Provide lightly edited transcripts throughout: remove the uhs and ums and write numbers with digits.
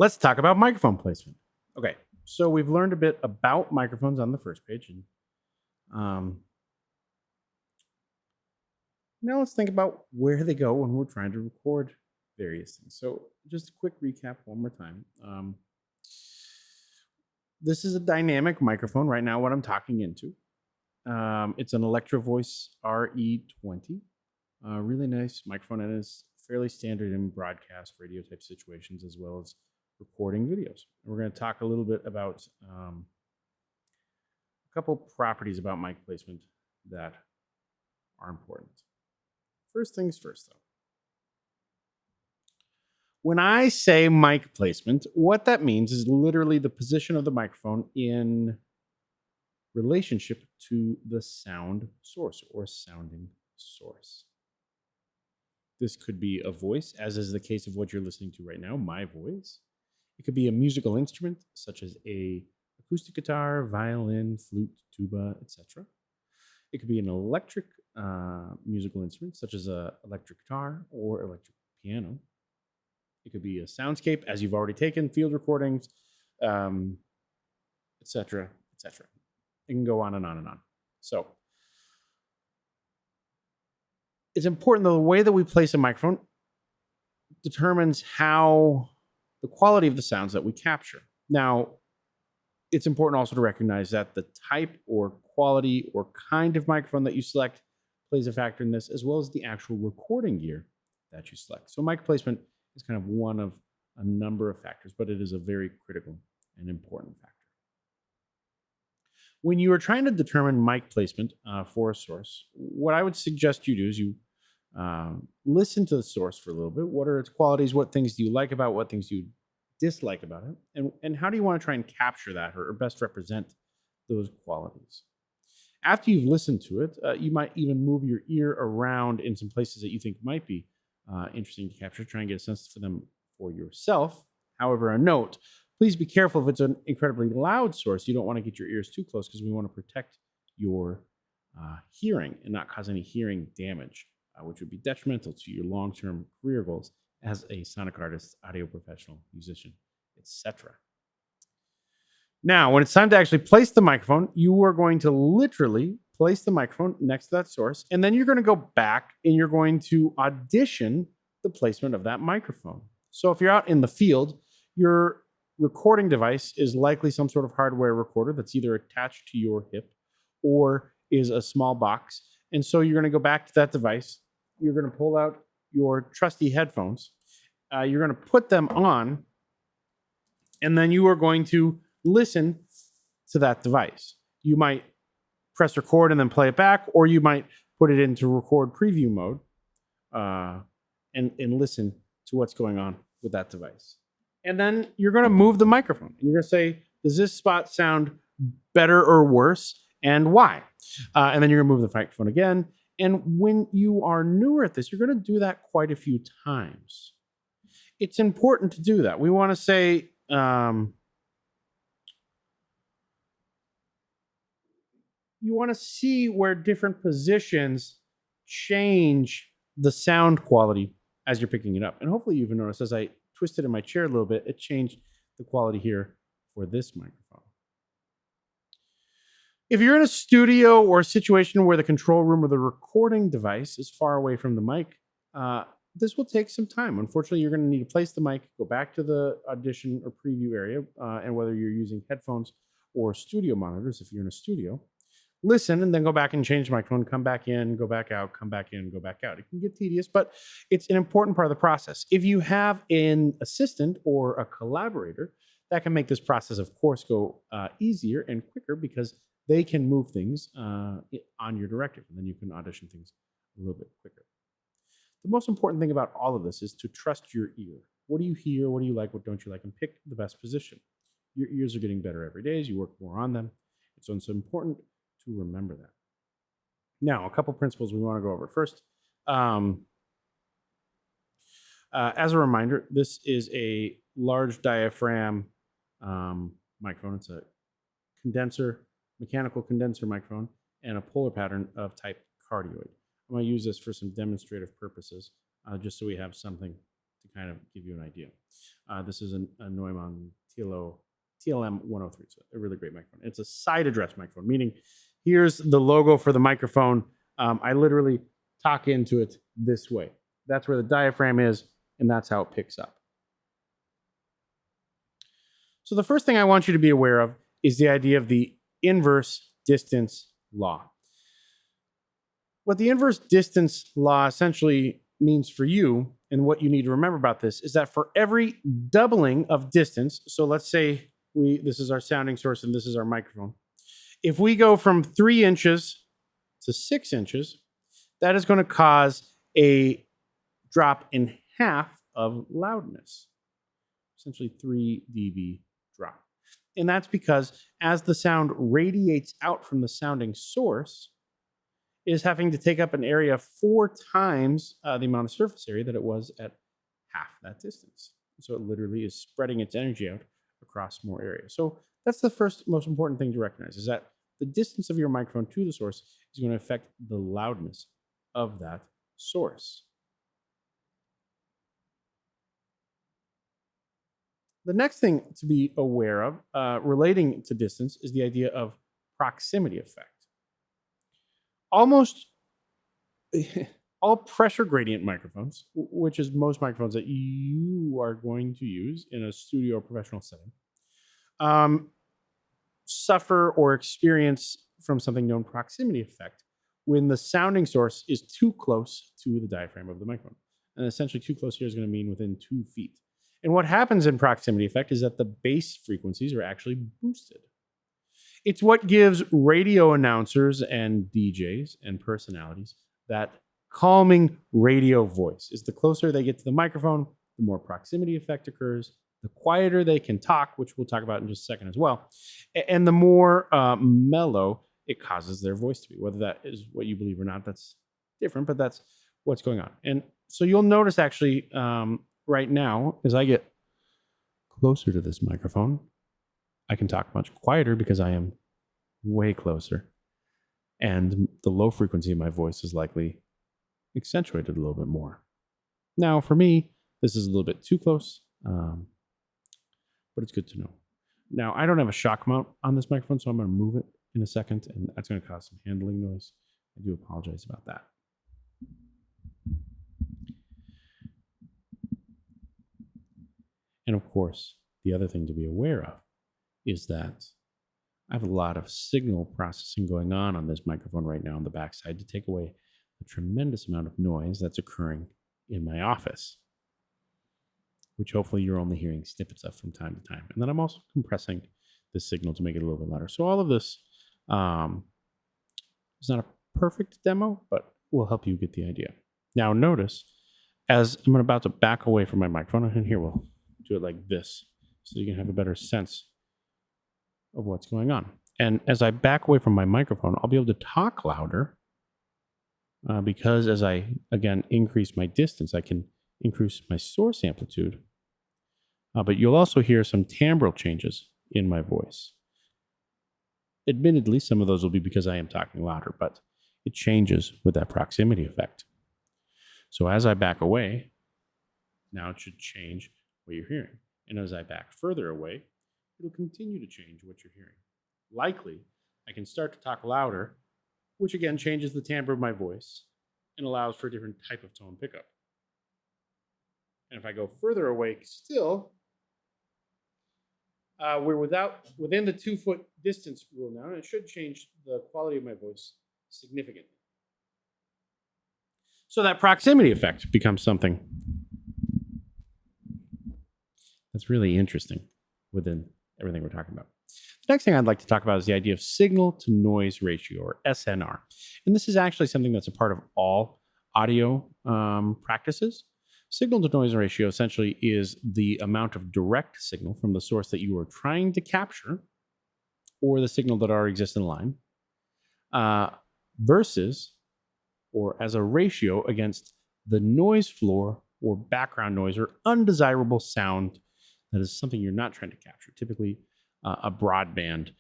Let's talk about microphone placement. Okay, so we've learned a bit about microphones on the first page, and um, now let's think about where they go when we're trying to record various things. So, just a quick recap one more time. This is a dynamic microphone right now. What I'm talking into, it's an Electro Voice RE20. Really nice microphone, and is fairly standard in broadcast radio type situations as well as recording videos. We're going to talk a little bit about a couple properties about mic placement that are important. First things first, though. When I say mic placement, what that means is literally the position of the microphone in relationship to the sound source or sounding source. This could be a voice, as is the case of what you're listening to right now, my voice. It could be a musical instrument, such as a acoustic guitar, violin, flute, tuba, etc. It could be an electric musical instrument, such as a electric guitar or electric piano. It could be a soundscape, as you've already taken, field recordings, etc., etc. It can go on and on and on. So it's important, though, the way that we place a microphone determines how the quality of the sounds that we capture. Now, it's important also to recognize that the type or quality or kind of microphone that you select plays a factor in this, as well as the actual recording gear that you select. So mic placement is kind of one of a number of factors, but it is a very critical and important factor. When you are trying to determine mic placement for a source, what I would suggest you do is you listen to the source for a little bit. What are its qualities? What things do you like about it? What things do you dislike about it? And how do you want to try and capture that or best represent those qualities? After you've listened to it, you might even move your ear around in some places that you think might be interesting to capture, try and get a sense for them for yourself. However, a note, please be careful if it's an incredibly loud source. You don't want to get your ears too close because we want to protect your hearing and not cause any hearing damage, which would be detrimental to your long-term career goals as a sonic artist, audio professional, musician, etc. Now, when it's time to actually place the microphone, you are going to literally place the microphone next to that source, and then you're going to go back and you're going to audition the placement of that microphone. So if you're out in the field, your recording device is likely some sort of hardware recorder that's either attached to your hip or is a small box. And so you're going to go back to that device. You're going to pull out your trusty headphones. You're going to put them on, and then you are going to listen to that device. You might press record and then play it back, or you might put it into record preview mode and listen to what's going on with that device. And then you're going to move the microphone. And you're going to say, does this spot sound better or worse, and why? And then you're going to move the microphone again. And when you are newer at this, you're going to do that quite a few times. It's important to do that. We want to say, you want to see where different positions change the sound quality as you're picking it up. And hopefully you've noticed as I twisted in my chair a little bit, it changed the quality here for this microphone. If you're in a studio or a situation where the control room or the recording device is far away from the mic, this will take some time. Unfortunately, you're going to need to place the mic, go back to the audition or preview area, and whether you're using headphones or studio monitors, if you're in a studio, listen and then go back and change the microphone, come back in, go back out, come back in, go back out. It can get tedious, but it's an important part of the process. If you have an assistant or a collaborator, that can make this process, of course, go easier and quicker because they can move things on your directive, and then you can audition things a little bit quicker. The most important thing about all of this is to trust your ear. What do you hear? What do you like? What don't you like? And pick the best position. Your ears are getting better every day as you work more on them. So it's important to remember that. Now, a couple principles we want to go over. First, as a reminder, this is a large diaphragm microphone. It's a condenser, mechanical condenser microphone, and a polar pattern of type cardioid. I'm going to use this for some demonstrative purposes, just so we have something to kind of give you an idea. This is a Neumann TLM 103. So a really great microphone. It's a side address microphone, meaning here's the logo for the microphone. I literally talk into it this way. That's where the diaphragm is, and that's how it picks up. So the first thing I want you to be aware of is the idea of the inverse distance law. What the inverse distance law essentially means for you, and what you need to remember about this, is that for every doubling of distance, so let's say this is our sounding source and this is our microphone. If we go from 3 inches to 6 inches, that is going to cause a drop in half of loudness, essentially 3 dB drop. And that's because as the sound radiates out from the sounding source, it is having to take up an area 4 times the amount of surface area that it was at half that distance. So it literally is spreading its energy out across more area. So that's the first most important thing to recognize, is that the distance of your microphone to the source is going to affect the loudness of that source. The next thing to be aware of relating to distance is the idea of proximity effect. Almost all pressure gradient microphones, which is most microphones that you are going to use in a studio or professional setting, suffer or experience from something known proximity effect when the sounding source is too close to the diaphragm of the microphone. And essentially too close here is going to mean within 2 feet. And what happens in proximity effect is that the bass frequencies are actually boosted. It's what gives radio announcers and DJs and personalities that calming radio voice. Is the closer they get to the microphone, the more proximity effect occurs, the quieter they can talk, which we'll talk about in just a second as well, and the more mellow it causes their voice to be. Whether that is what you believe or not, that's different, but that's what's going on. And so you'll notice actually right now, as I get closer to this microphone, I can talk much quieter because I am way closer. And the low frequency of my voice is likely accentuated a little bit more. Now, for me, this is a little bit too close, but it's good to know. Now, I don't have a shock mount on this microphone, so I'm going to move it in a second, and that's going to cause some handling noise. I do apologize about that. And of course, the other thing to be aware of is that I have a lot of signal processing going on this microphone right now on the backside to take away a tremendous amount of noise that's occurring in my office, which hopefully you're only hearing snippets of from time to time. And then I'm also compressing the signal to make it a little bit louder. So all of this is not a perfect demo, but will help you get the idea. Now notice, as I'm about to back away from my microphone, and here we'll do it like this so you can have a better sense of what's going on. And as I back away from my microphone, I'll be able to talk louder because as I, again, increase my distance, I can increase my source amplitude. But you'll also hear some timbral changes in my voice. Admittedly, some of those will be because I am talking louder, but it changes with that proximity effect. So as I back away, now it should change what you're hearing. And as I back further away, it'll continue to change what you're hearing. Likely, I can start to talk louder, which again changes the timbre of my voice and allows for a different type of tone pickup. And if I go further away still, we're within the 2-foot distance rule now, and it should change the quality of my voice significantly. So that proximity effect becomes something that's really interesting within everything we're talking about. The next thing I'd like to talk about is the idea of signal to noise ratio, or SNR. And this is actually something that's a part of all audio practices. Signal to noise ratio essentially is the amount of direct signal from the source that you are trying to capture, or the signal that already exists in line, versus, or as a ratio against the noise floor or background noise or undesirable sound that is something you're not trying to capture, typically a broadband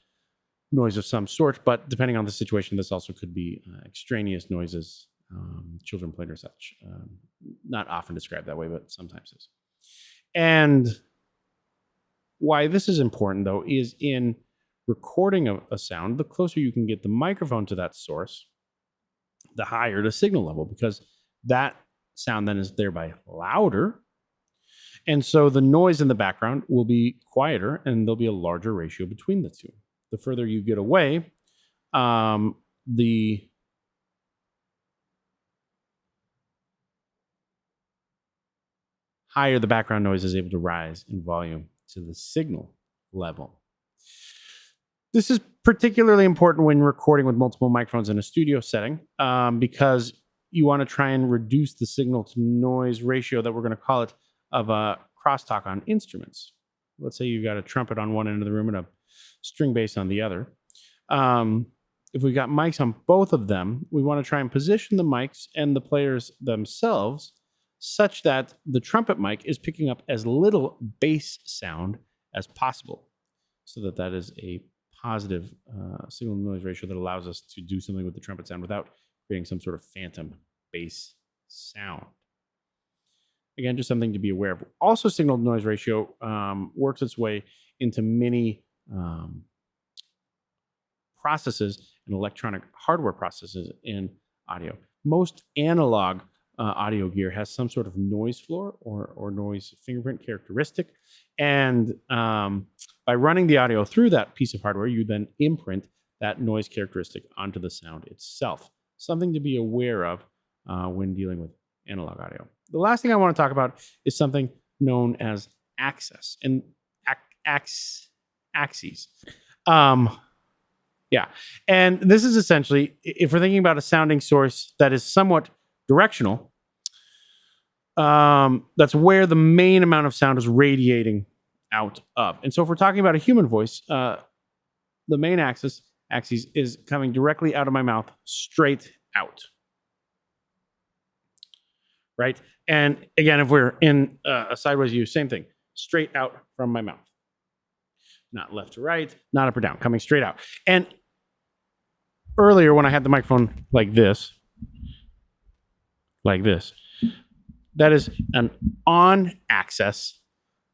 noise of some sort, but depending on the situation, this also could be extraneous noises, children playing or such. Not often described that way, but sometimes is. And why this is important, though, is in recording a sound, the closer you can get the microphone to that source, the higher the signal level, because that sound then is thereby louder. And so the noise in the background will be quieter and there'll be a larger ratio between the two. The further you get away, the higher the background noise is able to rise in volume to the signal level. This is particularly important when recording with multiple microphones in a studio setting, because you want to try and reduce the signal to noise ratio that we're going to call it of a crosstalk on instruments. Let's say you've got a trumpet on one end of the room and a string bass on the other. If we've got mics on both of them, we want to try and position the mics and the players themselves such that the trumpet mic is picking up as little bass sound as possible, so that that is a positive signal to noise ratio that allows us to do something with the trumpet sound without creating some sort of phantom bass sound. Again, just something to be aware of. Also, signal to noise ratio works its way into many processes and electronic hardware processes in audio. Most analog audio gear has some sort of noise floor or noise fingerprint characteristic. And by running the audio through that piece of hardware, you then imprint that noise characteristic onto the sound itself. Something to be aware of when dealing with analog audio. The last thing I want to talk about is something known as access and axes. Yeah. And this is essentially, if we're thinking about a sounding source that is somewhat directional, that's where the main amount of sound is radiating out of. And so if we're talking about a human voice, the main axis is coming directly out of my mouth, straight out. Right? And again, if we're in a sideways view, same thing, straight out from my mouth. Not left to right, not up or down, coming straight out. And earlier when I had the microphone like this, that is an on-axis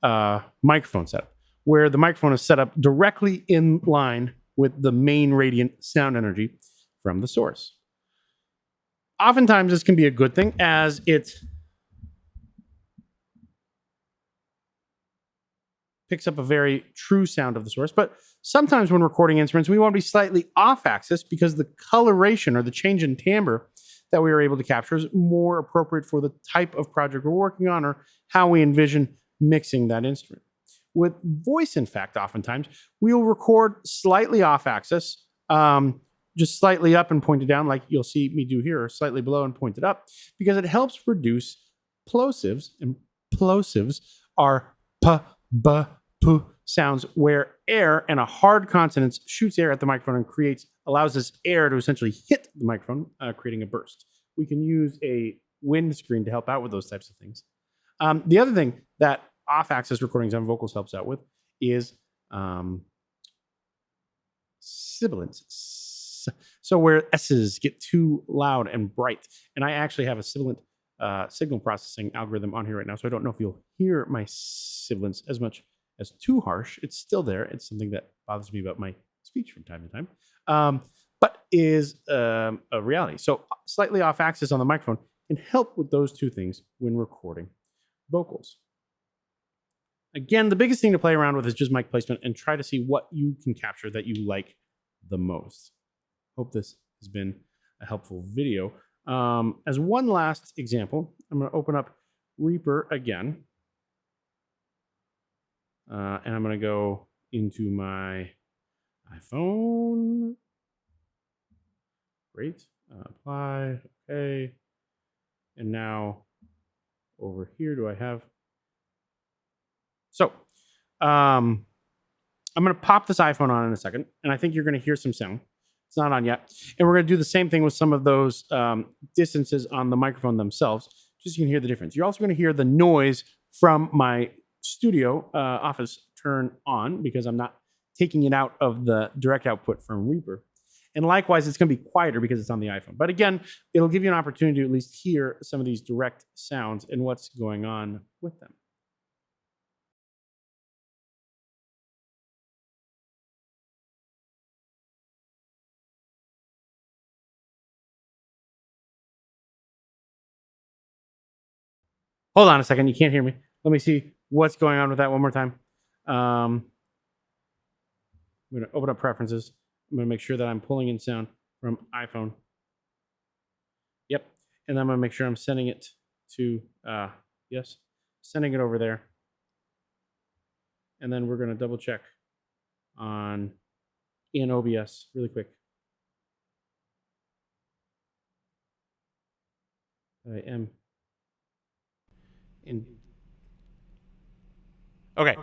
microphone setup, where the microphone is set up directly in line with the main radiant sound energy from the source. Oftentimes, this can be a good thing, as it picks up a very true sound of the source. But sometimes when recording instruments, we want to be slightly off axis because the coloration or the change in timbre that we are able to capture is more appropriate for the type of project we're working on or how we envision mixing that instrument. With voice, in fact, oftentimes, we'll record slightly off axis, just slightly up and pointed down, like you'll see me do here, or slightly below and pointed up, because it helps reduce plosives, and plosives are p, b, p sounds where air and a hard consonant shoots air at the microphone and allows this air to essentially hit the microphone, creating a burst. We can use a windscreen to help out with those types of things. The other thing that off-axis recordings on vocals helps out with is sibilance. So where S's get too loud and bright. And I actually have a sibilant signal processing algorithm on here right now, so I don't know if you'll hear my sibilance as much as too harsh. It's still there. It's something that bothers me about my speech from time to time, but is a reality. So slightly off axis on the microphone can help with those two things when recording vocals. Again, the biggest thing to play around with is just mic placement and try to see what you can capture that you like the most. Hope this has been a helpful video. As one last example, I'm going to open up Reaper again. And I'm going to go into my iPhone. Great. Apply. Okay. And now over here, do I have? So I'm going to pop this iPhone on in a second, and I think you're going to hear some sound. It's not on yet. And we're going to do the same thing with some of those distances on the microphone themselves, just so you can hear the difference. You're also going to hear the noise from my studio office turn on because I'm not taking it out of the direct output from Reaper. And likewise, it's going to be quieter because it's on the iPhone. But again, it'll give you an opportunity to at least hear some of these direct sounds and what's going on with them. Hold on a second. You can't hear me. Let me see what's going on with that one more time. I'm going to open up preferences. I'm going to make sure that I'm pulling in sound from iPhone. Yep. And then I'm going to make sure I'm sending it to, yes, sending it over there. And then we're going to double check on in OBS really quick. I am in. Okay.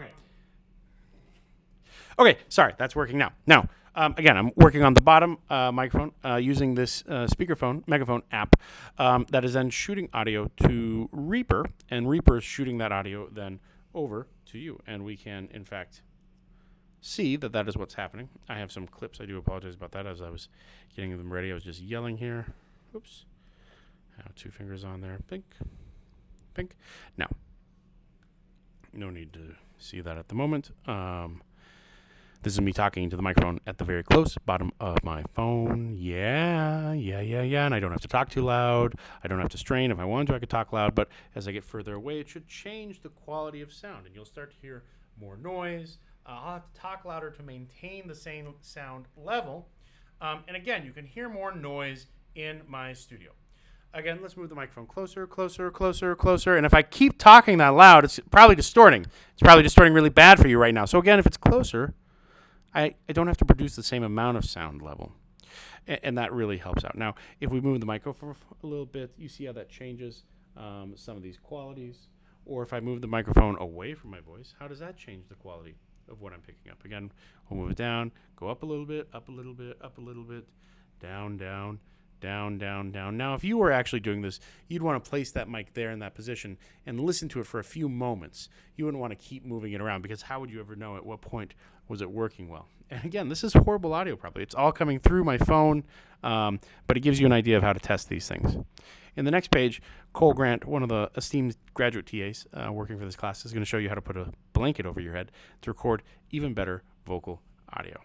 Okay, sorry, that's working now. Now, again, I'm working on the bottom microphone using this Megaphone app that is then shooting audio to Reaper, and Reaper is shooting that audio then over to you. And we can, in fact, see that that is what's happening. I have some clips. I do apologize about that as I was getting them ready. I was just yelling here. Oops. I have 2 fingers on there. Pink. Pink. Now, no need to see that at the moment. This is me talking to the microphone at the very close bottom of my phone. Yeah. And I don't have to talk too loud. I don't have to strain. If I wanted to, I could talk loud. But as I get further away, it should change the quality of sound. And you'll start to hear more noise. I'll have to talk louder to maintain the same sound level. And again, you can hear more noise in my studio. Again, let's move the microphone closer. And if I keep talking that loud, it's probably distorting. It's probably distorting really bad for you right now. So again, if it's closer, I don't have to produce the same amount of sound level. And that really helps out. Now, if we move the microphone a little bit, you see how that changes some of these qualities. Or if I move the microphone away from my voice, how does that change the quality of what I'm picking up? Again, we'll move it down, go up a little bit, up a little bit, up a little bit, down. Now, if you were actually doing this, you'd want to place that mic there in that position and listen to it for a few moments. You wouldn't want to keep moving it around because how would you ever know at what point was it working well? And again, this is horrible audio probably. It's all coming through my phone, but it gives you an idea of how to test these things. In the next page, Cole Grant, one of the esteemed graduate TAs working for this class, is going to show you how to put a blanket over your head to record even better vocal audio.